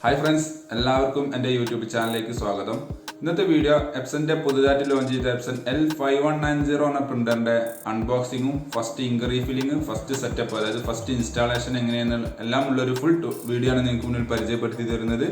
Hi friends, എല്ലാവർക്കും എൻ്റെ YouTube ചാനലിലേക്ക് സ്വാഗതം. ഇന്നത്തെ വീഡിയോ എപ്സന്റെ പുതുതായിട്ട് ലോഞ്ച് ചെയ്ത എപ്സൺ L5190 എന്ന പ്രിന്ററിന്റെ അൺബോക്സിങ്ങും first ink refilling first setup അതായത് ഫസ്റ്റ് ഇൻസ്റ്റാളേഷൻ എങ്ങനെയെന്ന് എല്ലാം ഉള്ളൊരു ഫുൾ വീഡിയോ ആണ് നിങ്ങൾക്ക് മുന്നിൽ പരിചയപ്പെടുത്തി തരുന്നത്.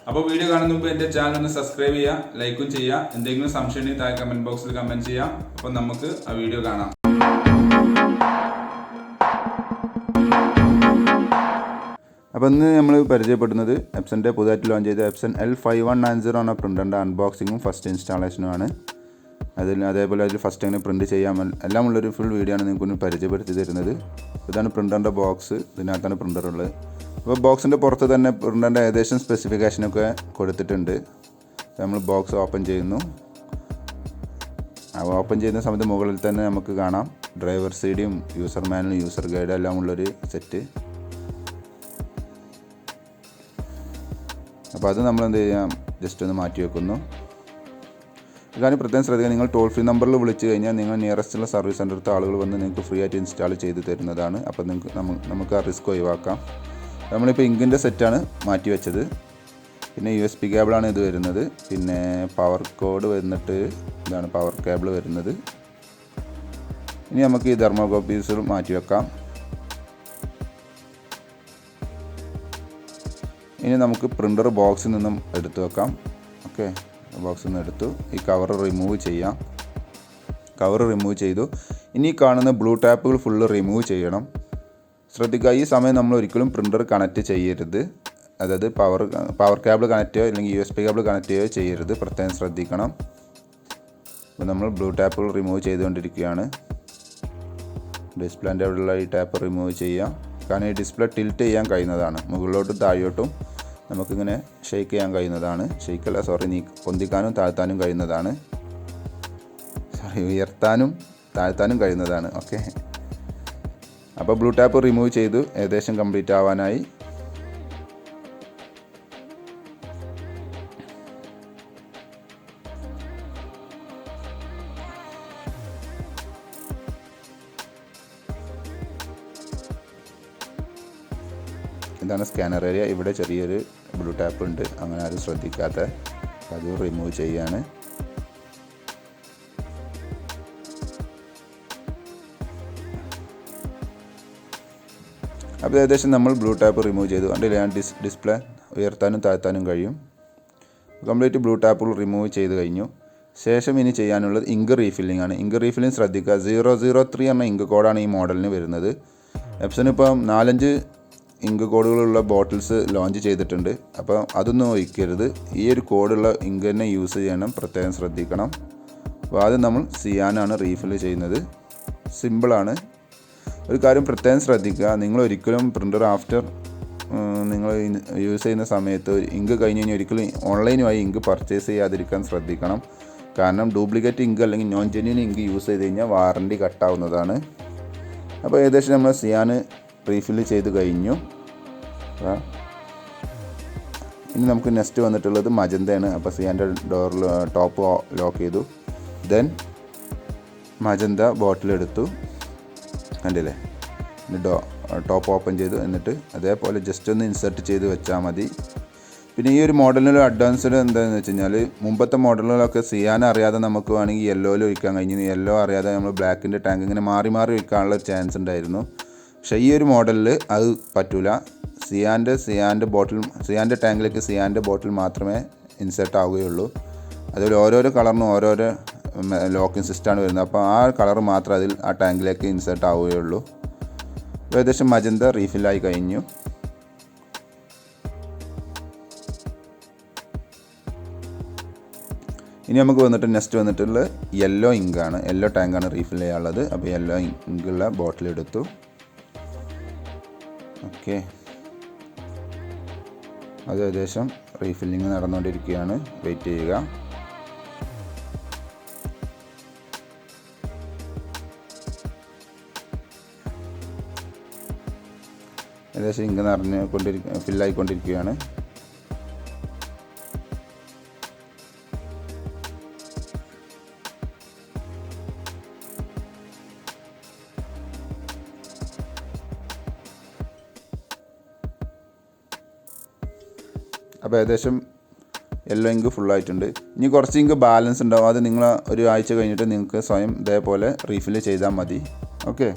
അപ്പോൾ വീഡിയോ കാണുന്ന മുമ്പ് എൻ്റെ ചാനൽ ഒന്ന് സബ്സ്ക്രൈബ് ചെയ്യുക, ലൈക്കും ചെയ്യുക, എന്തെങ്കിലും സംശയം ഉണ്ടെങ്കിൽ താഴെ കമൻറ്റ് ബോക്സിൽ കമൻറ്റ് ചെയ്യാം. അപ്പോൾ നമുക്ക് ആ വീഡിയോ കാണാം. അപ്പോൾ ഇന്ന് നമ്മൾ പരിചയപ്പെടുന്നത് എപ്സൻ്റെ പുതുതായിട്ട് ലോഞ്ച് ചെയ്ത എപ്സൺ L5190 എന്ന പ്രിൻ്ററിൻ്റെ അൺബോക്സിങ്ങും ഫസ്റ്റ് ഇൻസ്റ്റാളേഷനുമാണ്. അതേപോലെ അതിൽ ഫസ്റ്റ് എങ്ങനെ പ്രിൻറ്റ് ചെയ്യാം എല്ലാം ഉള്ളൊരു ഫുൾ വീഡിയോ ആണ് നിങ്ങൾക്ക് പരിചയപ്പെടുത്തി തരുന്നത്. ഇതാണ് പ്രിൻ്ററിൻ്റെ ബോക്സ്, ഇതിനകത്താണ് പ്രിൻ്റർ ഉള്ളത്. അപ്പോൾ ബോക്സിൻ്റെ പുറത്ത് തന്നെ പ്രിൻ്ററിൻ്റെ ഏകദേശം സ്പെസിഫിക്കേഷനൊക്കെ കൊടുത്തിട്ടുണ്ട്. നമ്മൾ ബോക്സ് ഓപ്പൺ ചെയ്യുന്നു. ഓപ്പൺ ചെയ്യുന്ന സമയത്ത് മുകളിൽ തന്നെ നമുക്ക് കാണാം ഡ്രൈവർ സൈഡും യൂസർ മാനുവലും യൂസർ ഗൈഡും എല്ലാം ഉള്ളൊരു സെറ്റ്. അപ്പോൾ അത് നമ്മൾ എന്ത് ചെയ്യാം, ജസ്റ്റ് ഒന്ന് മാറ്റി വെക്കുന്നു. ഇതാണ് പ്രത്യേകം ശ്രദ്ധിക്കുക, നിങ്ങൾ ടോൾ ഫ്രീ നമ്പറിൽ വിളിച്ച് കഴിഞ്ഞാൽ നിങ്ങൾ നിയറസ്റ്റുള്ള സർവീസ് സെൻ്ററിലത്തെ ആളുകൾ വന്ന് നിങ്ങൾക്ക് ഫ്രീ ആയിട്ട് ഇൻസ്റ്റാൾ ചെയ്ത് തരുന്നതാണ്. അപ്പോൾ നമുക്ക് ആ റിസ്ക് ഒഴിവാക്കാം. നമ്മളിപ്പോൾ ഇങ്കിൻ്റെ സെറ്റാണ് മാറ്റി വെച്ചത്. പിന്നെ USB കേബിളാണ് ഇത് വരുന്നത്. പിന്നെ പവർ കോഡ് വന്നിട്ട് ഇതാണ് പവർ കേബിൾ വരുന്നത്. ഇനി നമുക്ക് ഈ തെർമോകോപ്പീസ് മാറ്റി വെക്കാം. ഇനി നമുക്ക് പ്രിൻ്റർ ബോക്സിൽ നിന്നും എടുത്തു വെക്കാം. ഓക്കെ, ബോക്സിൽ നിന്ന് എടുത്തു. ഈ കവർ റിമൂവ് ചെയ്യാം. കവർ റിമൂവ് ചെയ്തു. ഇനി കാണുന്ന ബ്ലൂ ടാപ്പുകൾ ഫുള്ള് റിമൂവ് ചെയ്യണം. ശ്രദ്ധിക്കുക, ഈ സമയം നമ്മൾ ഒരിക്കലും പ്രിൻ്റർ കണക്റ്റ് ചെയ്യരുത്. അതായത് പവർ കേബിൾ കണക്റ്റ് ചെയ്യുകയോ അല്ലെങ്കിൽ USB കേബിൾ കണക്റ്റ് ചെയ്യുകയോ ചെയ്യരുത്, പ്രത്യേകം ശ്രദ്ധിക്കണം. അപ്പോൾ നമ്മൾ ബ്ലൂ ടാപ്പുകൾ റിമൂവ് ചെയ്തുകൊണ്ടിരിക്കുകയാണ്. ഡിസ്പ്ലേൻ്റെ അവിടെയുള്ള ഈ ടാപ്പ് റിമൂവ് ചെയ്യാം. കാരണം ഈ ഡിസ്പ്ലേ ടിൽറ്റ് ചെയ്യാൻ കഴിയുന്നതാണ്. മുകളിലോട്ടും താഴോട്ടും നമുക്കിങ്ങനെ ഷെയ്ക്ക് ചെയ്യാൻ കഴിയുന്നതാണ്. ഷെയ്ക്കല്ല, പൊന്തിക്കാനും താഴ്ത്താനും കഴിയുന്നതാണ്. ഉയർത്താനും താഴ്ത്താനും കഴിയുന്നതാണ്. ഓക്കെ, അപ്പോൾ ബ്ലൂ ടാപ്പ് റിമൂവ് ചെയ്തു. ഏകദേശം കംപ്ലീറ്റ് ആവാനായി. ഇതാണ് സ്കാനർ ഏരിയ. ഇവിടെ ചെറിയൊരു ബ്ലൂ ടാപ്പ് ഉണ്ട്, അങ്ങനെ ആരും ശ്രദ്ധിക്കാത്ത. അത് റിമൂവ് ചെയ്യാണ്. അപ്പോൾ ഏകദേശം നമ്മൾ ബ്ലൂ ടാപ്പ് റിമൂവ് ചെയ്തു. കണ്ടില്ലേ, ഞാൻ ഡിസ്പ്ലേ ഉയർത്താനും താഴ്ത്താനും കഴിയും. കംപ്ലീറ്റ് ബ്ലൂ ടാപ്പുകൾ റിമൂവ് ചെയ്ത് കഴിഞ്ഞു. ശേഷം ഇനി ചെയ്യാനുള്ളത് ഇങ്ക് റീഫില്ലിംഗ് ആണ്. ഇങ്ക് റീഫില്ലിംഗ് ശ്രദ്ധിക്കുക, 003 എന്ന ഇങ്ക് കോഡാണ് ഈ മോഡലിന് വരുന്നത്. എപ്സൺ ഇപ്പം 4-5 ഇങ്ക് കോഡുകളുള്ള ബോട്ടിൽസ് ലോഞ്ച് ചെയ്തിട്ടുണ്ട്. അപ്പോൾ അതൊന്നും ഒഴിക്കരുത്. ഈ ഒരു കോഡുള്ള ഇങ്ക് തന്നെ യൂസ് ചെയ്യണം, പ്രത്യേകം ശ്രദ്ധിക്കണം. അപ്പോൾ ആദ്യം നമ്മൾ സിയാനാണ് റീഫില്ല് ചെയ്യുന്നത്. സിമ്പിളാണ്. ഒരു കാര്യം പ്രത്യേകം ശ്രദ്ധിക്കുക, നിങ്ങൾ ഒരിക്കലും പ്രിൻ്റർ ആഫ്റ്റർ നിങ്ങൾ യൂസ് ചെയ്യുന്ന സമയത്ത് ഇങ്ക് കഴിഞ്ഞ് കഴിഞ്ഞാൽ ഒരിക്കലും ഓൺലൈനുമായി ഇങ്ക് പർച്ചേസ് ചെയ്യാതിരിക്കാൻ ശ്രദ്ധിക്കണം. കാരണം ഡ്യൂപ്ലിക്കേറ്റ് ഇങ്ക് അല്ലെങ്കിൽ നോൺ ജെന്യൂൻ ഇങ്ക് യൂസ് ചെയ്ത് കഴിഞ്ഞാൽ വാറണ്ടി കട്ടാവുന്നതാണ്. അപ്പോൾ ഏകദേശം നമ്മൾ സിയാന് റീഫില്ല് ചെയ്ത് കഴിഞ്ഞു. ഇനി നമുക്ക് നെക്സ്റ്റ് വന്നിട്ടുള്ളത് മജന്തയാണ്. അപ്പോൾ സിയാൻ്റെ ഡോറിൽ ടോപ്പ് ലോക്ക് ചെയ്തു. ദെൻ മജന്ത ബോട്ടിലെടുത്തു. കണ്ടില്ലേ, ടോപ്പ് ഓപ്പൺ ചെയ്തു. എന്നിട്ട് അതേപോലെ ജസ്റ്റ് ഒന്ന് ഇൻസെർട്ട് ചെയ്ത് വെച്ചാൽ മതി. പിന്നെ ഈ ഒരു മോഡലിനൊരു അഡ്വാൻസ്ഡ് എന്താണെന്ന് വെച്ച് കഴിഞ്ഞാൽ, മുമ്പത്തെ മോഡലുകളൊക്കെ സിയാൻ അറിയാതെ നമുക്ക് വേണമെങ്കിൽ യെല്ലോയിൽ ഒഴിക്കാൻ കഴിഞ്ഞു. യെല്ലോ അറിയാതെ നമ്മൾ ബ്ലാക്കിൻ്റെ ടാങ്ക് ഇങ്ങനെ മാറി മാറി ഒഴിക്കാനുള്ള ചാൻസ് ഉണ്ടായിരുന്നു. പക്ഷേ ഈ ഒരു മോഡലിൽ അത് പറ്റില്ല. സിയാൻ്റെ ടാങ്കിലേക്ക് സിയാൻ്റെ ബോട്ടിൽ മാത്രമേ ഇൻസെർട്ട് ആവുകയുള്ളൂ. അതുപോലെ ഓരോരോ കളറിനും ഓരോരോ ലോക്കിംഗ് സിസ്റ്റമാണ് വരുന്നത്. അപ്പോൾ ആ കളർ മാത്രം ആ ടാങ്കിലേക്ക് ഇൻസെർട്ട് ആവുകയുള്ളൂ. ഏകദേശം മജന്ത റീഫില്ലായി കഴിഞ്ഞു. ഇനി നമുക്ക് നെക്സ്റ്റ് വന്നിട്ടുള്ള യെല്ലോ ഇങ്കാണ്. യെല്ലോ ടാങ്കാണ് റീഫിൽ ചെയ്യാനുള്ളത്. അപ്പോൾ യെല്ലോ ഇങ്കുള്ള ബോട്ടിൽ എടുത്തു. ഓക്കെ, അത് ഏകദേശം റീഫില്ലിങ് നടന്നുകൊണ്ടിരിക്കുകയാണ്. വെയിറ്റ് ചെയ്യുക. ഏകദേശം ഇങ്ക് ഫില്ലായിക്കൊണ്ടിരിക്കുകയാണ്. അപ്പോൾ ഏകദേശം യെല്ലോ ഇങ്ക് ഫുള്ളായിട്ടുണ്ട്. ഇനി കുറച്ച് ഇങ്ക് ബാലൻസ് ഉണ്ടാവും, അത് നിങ്ങൾ ഒരു ആഴ്ച കഴിഞ്ഞിട്ട് നിങ്ങൾക്ക് സ്വയം ഇതേപോലെ റീഫിൽ ചെയ്താൽ മതി. ഓക്കെ.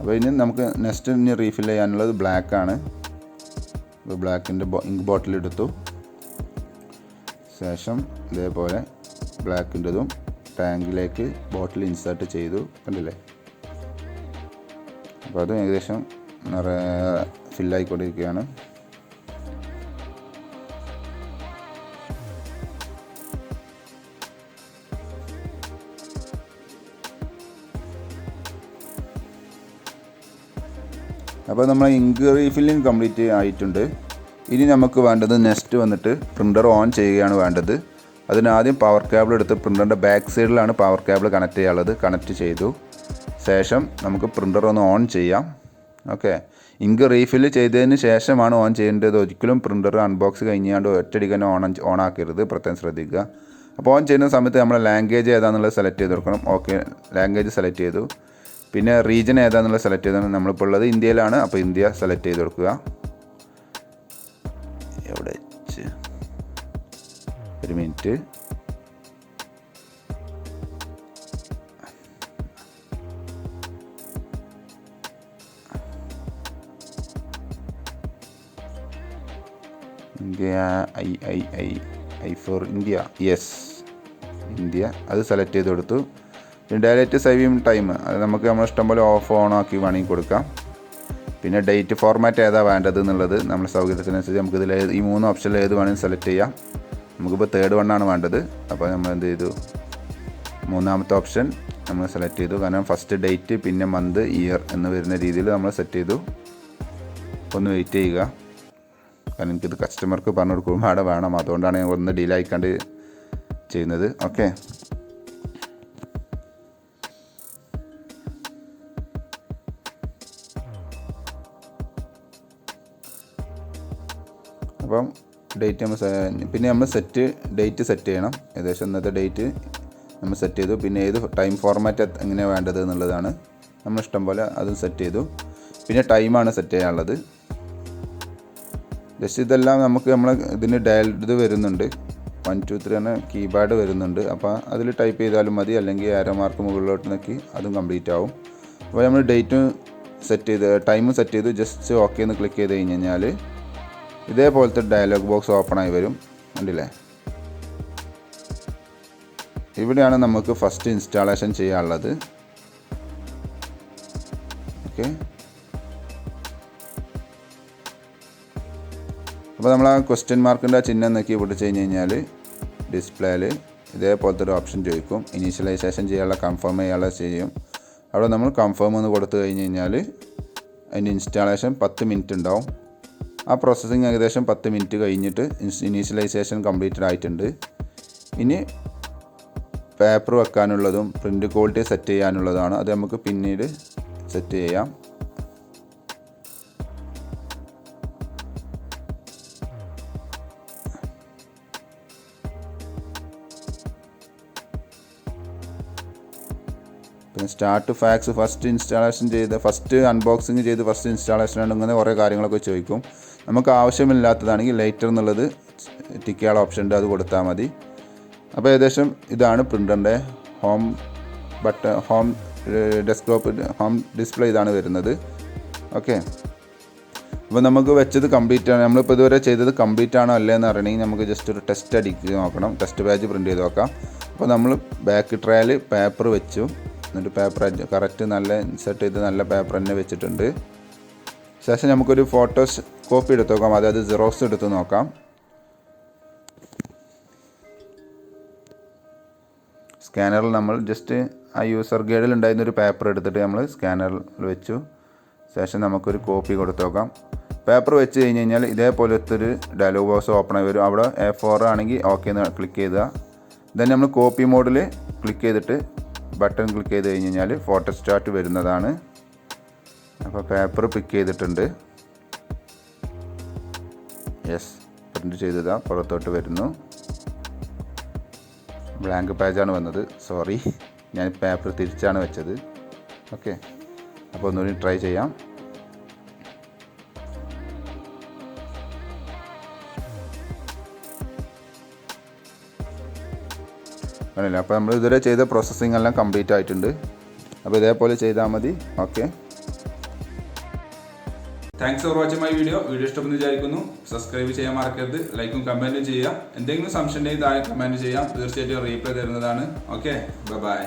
അപ്പോൾ ഇനി നമുക്ക് നെക്സ്റ്റ് ഇനി റീഫിൽ ചെയ്യാനുള്ളത് ബ്ലാക്കാണ്. അപ്പോൾ ബ്ലാക്കിൻ്റെ ഇങ്ക് ബോട്ടിൽ എടുത്തു. ശേഷം ഇതേപോലെ ബ്ലാക്കിൻ്റെതും ടാങ്കിലേക്ക് ബോട്ടിൽ ഇൻസേർട്ട് ചെയ്തു. കണ്ടില്ലേ? അപ്പോൾ അത് ഏകദേശം ഫില്ലായിക്കൊണ്ടിരിക്കുകയാണ്. അപ്പോൾ നമ്മൾ ഇങ്ക് റീഫില്ലിങ് കംപ്ലീറ്റ് ആയിട്ടുണ്ട്. ഇനി നമുക്ക് വേണ്ടത് നെക്സ്റ്റ് വന്നിട്ട് പ്രിൻ്റർ ഓൺ ചെയ്യുകയാണ് വേണ്ടത്. അതിനാദ്യം പവർ കേബിൾ എടുത്ത് പ്രിൻ്ററിൻ്റെ ബാക്ക് സൈഡിലാണ് പവർ കേബിൾ കണക്ട് ചെയ്യാനുള്ളത്. കണക്ട് ചെയ്തു. ശേഷം നമുക്ക് പ്രിൻ്റർ ഒന്ന് ഓൺ ചെയ്യാം. ഓക്കെ. ഇങ്ക് റീഫില്ല് ചെയ്തതിന് ശേഷമാണ് ഓൺ ചെയ്യേണ്ടത്. ഒരിക്കലും പ്രിൻ്റർ അൺബോക്സ് കഴിഞ്ഞാണ്ട് ഒറ്റയടിക്ക് തന്നെ ഓൺ ആക്കരുത്, പ്രത്യേകം ശ്രദ്ധിക്കുക. അപ്പോൾ ഓൺ ചെയ്യുന്ന സമയത്ത് നമ്മൾ ലാംഗ്വേജ് ഏതാണെന്നുള്ളത് സെലക്ട് ചെയ്ത് കൊടുക്കണം. ഓക്കെ, ലാംഗ്വേജ് സെലക്ട് ചെയ്തു. പിന്നെ റീജിയൻ ഏതാണെന്നുള്ളത് സെലക്ട് ചെയ്താണ്. നമ്മളിപ്പോൾ ഉള്ളത് ഇന്ത്യയിലാണ്, അപ്പോൾ ഇന്ത്യ സെലക്ട് ചെയ്ത് കൊടുക്കുക. എവിടെ വെച്ച് ഒരു minute. India I for India. Yes, India. അത് സെലക്ട് ചെയ്ത് കൊടുത്തു. ഡയറക്റ്റ് സേവിങ് ടൈം അത് നമുക്ക് നമ്മൾ ഇഷ്ടംപോലെ ഓഫ് ഓൺ ആക്കി വേണമെങ്കിൽ കൊടുക്കാം. പിന്നെ ഡേറ്റ് ഫോർമാറ്റ് ഏതാ വേണ്ടത് എന്നുള്ളത് നമ്മുടെ സൗകര്യത്തിനനുസരിച്ച് നമുക്കിതിൽ ഈ 3 ഓപ്ഷനിൽ ഏത് വേണമെങ്കിൽ സെലക്ട് ചെയ്യാം. നമുക്കിപ്പോൾ തേർഡ് വണ്ണാണ് വേണ്ടത്. അപ്പോൾ നമ്മൾ എന്ത് ചെയ്തു, 3ാമത്തെ ഓപ്ഷൻ നമ്മൾ സെലക്ട് ചെയ്തു. കാരണം ഫസ്റ്റ് ഡേറ്റ് പിന്നെ മന്ത് ഇയർ എന്ന് വരുന്ന രീതിയിൽ നമ്മൾ സെറ്റ് ചെയ്തു. ഒന്ന് വെയിറ്റ് ചെയ്യുക, കാരണം എനിക്കിത് കസ്റ്റമർക്ക് പറഞ്ഞു കൊടുക്കുമ്പോൾ അവിടെ വേണം, അതുകൊണ്ടാണ് ഞാൻ ഒന്ന് ഡിലേ ആയിക്കാണ്ട് ചെയ്യുന്നത്. ഓക്കെ. അപ്പം ഡേറ്റ് നമ്മൾ പിന്നെ നമ്മൾ ഡേറ്റ് സെറ്റ് ചെയ്യണം. ഏകദേശം ഇന്നത്തെ ഡേറ്റ് നമ്മൾ സെറ്റ് ചെയ്തു. പിന്നെ ഏത് ടൈം ഫോർമാറ്റ് എങ്ങനെയാണ് വേണ്ടത് എന്നുള്ളതാണ് നമ്മൾ ഇഷ്ടം പോലെ അതും സെറ്റ് ചെയ്തു. പിന്നെ ടൈമാണ് സെറ്റ് ചെയ്യാനുള്ളത്. ജസ്റ്റ് ഇതെല്ലാം നമുക്ക് ഇതിന് ഇത് വരുന്നുണ്ട്, 1 2 3 എന്ന കീപാഡ് വരുന്നുണ്ട്. അപ്പോൾ അതിൽ ടൈപ്പ് ചെയ്താലും മതി, അല്ലെങ്കിൽ ആരോ മാർക്ക് മുകളിലോട്ട് നോക്കി അതും കംപ്ലീറ്റ് ആവും. അപ്പോൾ നമ്മൾ ഡേറ്റും സെറ്റ് ചെയ്ത് ടൈമും സെറ്റ് ചെയ്തു. ജസ്റ്റ് ഓക്കെ എന്ന് ക്ലിക്ക് ചെയ്ത് കഴിഞ്ഞാൽ ഇതേപോലത്തെ ഡയലോഗ് ബോക്സ് ഓപ്പൺ ആയി വരും. കണ്ടില്ലേ? ഇവിടെയാണ് നമുക്ക് ഫസ്റ്റ് ഇൻസ്റ്റാളേഷൻ ചെയ്യാനുള്ളത്. ഓക്കെ. അപ്പോൾ നമ്മൾ ആ ക്വസ്റ്റ്യൻ മാർക്കിൻ്റെ ചിഹ്നം നോക്കി പിടിച്ച് കഴിഞ്ഞാൽ ഡിസ്പ്ലേയിൽ ഇതേപോലത്തെ ഒരു ഓപ്ഷൻ ചോദിക്കും. ഇനീഷ്യലൈസേഷൻ ചെയ്യാനുള്ള കൺഫേം ചെയ്യാനുള്ള ചെയ്യും. അവിടെ നമ്മൾ കൺഫേം എന്ന് കൊടുത്തു കഴിഞ്ഞ് കഴിഞ്ഞാൽ അതിൻ്റെ ഇൻസ്റ്റാളേഷൻ 10 മിനിറ്റ് ഉണ്ടാവും. ആ പ്രോസസ്സിങ് ഏകദേശം 10 മിനിറ്റ് കഴിഞ്ഞിട്ട് ഇനീഷ്യലൈസേഷൻ കംപ്ലീറ്റഡ് ആയിട്ടുണ്ട്. ഇനി പേപ്പർ വെക്കാനുള്ളതും പ്രിൻ്റ് ക്വാളിറ്റി സെറ്റ് ചെയ്യാനുള്ളതാണ്. അത് നമുക്ക് പിന്നീട് സെറ്റ് ചെയ്യാം. പിന്നെ സ്റ്റാർട്ട് ഫാക്സ് ഫസ്റ്റ് ഇൻസ്റ്റാളേഷൻ ചെയ്ത് ഫസ്റ്റ് അൺബോക്സിങ് ചെയ്ത് ഫസ്റ്റ് ഇൻസ്റ്റാളേഷൻ അങ്ങനെ കുറേ കാര്യങ്ങളൊക്കെ ചോദിക്കും. നമുക്ക് ആവശ്യമില്ലാത്തതാണെങ്കിൽ ലേറ്റർ എന്നുള്ളത് ടിക്ക് ചെയ്യാനുള്ള ഓപ്ഷൻ ഉണ്ട്, അത് കൊടുത്താൽ മതി. അപ്പോൾ ഏകദേശം ഇതാണ് പ്രിൻ്ററിൻ്റെ ഹോം ഡെസ്ക്ടോപ്പ് ഹോം ഡിസ്പ്ലേ ഇതാണ് വരുന്നത്. ഓക്കെ. അപ്പോൾ നമുക്ക് വെച്ചത് കംപ്ലീറ്റ് ആണ്. നമ്മളിപ്പോൾ ഇതുവരെ ചെയ്തത് കംപ്ലീറ്റ് ആണോ അല്ലേ എന്ന് അറിയണമെങ്കിൽ നമുക്ക് ജസ്റ്റ് ഒരു ടെസ്റ്റ് അടിച്ച് നോക്കണം. ടെസ്റ്റ് പേജ് പ്രിൻ്റ് ചെയ്ത് നോക്കാം. അപ്പോൾ നമ്മൾ ബാക്ക് ട്രയൽ പേപ്പർ വെച്ചു. എന്നിട്ട് പേപ്പർ കറക്റ്റ് നല്ല ഇൻസെർട്ട് ചെയ്ത് നല്ല പേപ്പർ തന്നെ വെച്ചിട്ടുണ്ട്. ശേഷം നമുക്കൊരു ഫോട്ടോസ് കോപ്പി എടുത്ത് നോക്കാം, അതായത് സിറോക്സ് എടുത്ത് നോക്കാം. സ്കാനറിൽ നമ്മൾ ജസ്റ്റ് ആ യൂസർ ഗൈഡിൽ ഉണ്ടായിരുന്നൊരു പേപ്പർ എടുത്തിട്ട് നമ്മൾ സ്കാനറിൽ വെച്ചു. ശേഷം നമുക്കൊരു കോപ്പി കൊടുത്ത് നോക്കാം. പേപ്പർ വെച്ച് കഴിഞ്ഞ് കഴിഞ്ഞാൽ ഇതേപോലത്തെ ഒരു ഡയലോഗ് ബോക്സ് ഓപ്പൺ ആയി വരും. അവിടെ A4 ആണെങ്കിൽ ഓക്കെ എന്ന് ക്ലിക്ക് ചെയ്യുക. ദെൻ നമ്മൾ കോപ്പി മോഡിൽ ക്ലിക്ക് ചെയ്തിട്ട് ബട്ടൺ ക്ലിക്ക് ചെയ്ത് കഴിഞ്ഞ് കഴിഞ്ഞാൽ ഫോട്ടോ സ്റ്റാർട്ട് വരുന്നതാണ്. അപ്പോൾ പേപ്പർ പിക്ക് ചെയ്തിട്ടുണ്ട്. യെസ്, പ്രിൻ്റ് ചെയ്തതാണ് പുറത്തോട്ട് വരുന്നു. ബ്ലാങ്ക് പേജാണ് വന്നത്. സോറി, ഞാൻ പേപ്പർ തിരിച്ചാണ് വെച്ചത്. ഓക്കെ, അപ്പോൾ ഒന്നുകൂടി ട്രൈ ചെയ്യാം. ആണല്ലോ. അപ്പോൾ നമ്മൾ ഇതുവരെ ചെയ്ത പ്രോസസ്സിംഗ് എല്ലാം കംപ്ലീറ്റ് ആയിട്ടുണ്ട്. അപ്പോൾ ഇതേപോലെ ചെയ്താൽ മതി. Okay, thanks for watching my video. ഇഷ്ടപ്പെടുന്നു വിചാരിക്കുന്നു. സബ്സ്ക്രൈബ് ചെയ്യാൻ മറക്കരുത്. ലൈക്കും കമൻറ്റും ചെയ്യുക. എന്തെങ്കിലും സംശയം ഉണ്ടെങ്കിൽ താഴെ കമൻറ്റ് ചെയ്യാം. തീർച്ചയായിട്ടും റീപ്ലൈ തരുന്നതാണ്. Okay, by.